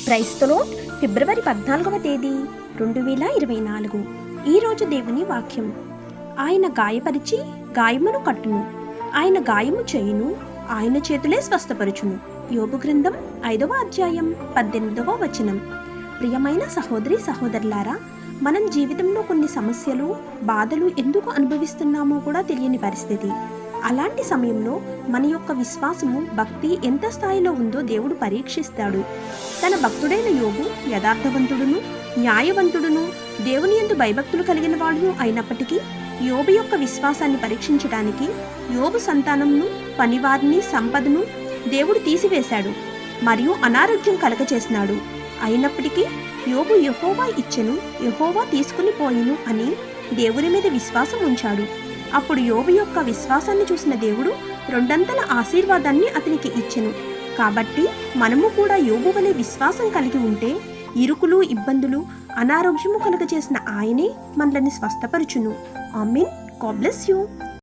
Price the Lord. ఫిబ్రవరి 14వ తేదీ 2024. ఈరోజు దేవుని వాక్యం. ఆయన గాయపరిచి గాయమును కట్టును, ఆయన గాయము చేయును, ఆయన చేతులే స్వస్థపరచును. యోబు గ్రంథం 5వ అధ్యాయం 18వ వచనం. ప్రియమైన సహోదరి సహోదరులారా, మనం జీవితంలో కొన్ని సమస్యలు, బాధలు ఎందుకు అనుభవిస్తున్నామో కూడా తెలియని పరిస్థితి. అలాంటి సమయంలో మన యొక్క విశ్వాసము, భక్తి ఎంత స్థాయిలో ఉందో దేవుడు పరీక్షిస్తాడు. తన భక్తుడైన యోబు యథార్థవంతుడును, న్యాయవంతుడును, దేవుని యందు భయభక్తులు కలిగిన వాడును అయినప్పటికీ యోబు యొక్క విశ్వాసాన్ని పరీక్షించడానికి యోబు సంతానంను, పనివారిని, సంపదను దేవుడు తీసివేశాడు మరియు అనారోగ్యం కలగచేసినాడు. అయినప్పటికీ యోబు యెహోవా ఇచ్చెను, యెహోవా తీసుకుని పోయిను అని దేవుని మీద విశ్వాసం ఉంచాడు. అప్పుడు యోబు యొక్క విశ్వాసాన్ని చూసిన దేవుడు రెండంతల ఆశీర్వాదాన్ని అతనికి ఇచ్చెను. కాబట్టి మనము కూడా యోబు వలె విశ్వాసం కలిగి ఉంటే ఇరుకులు, ఇబ్బందులు, అనారోగ్యము కలుగజేసిన ఆయనే మనల్ని స్వస్థపరచును. ఆమేన్. God bless you.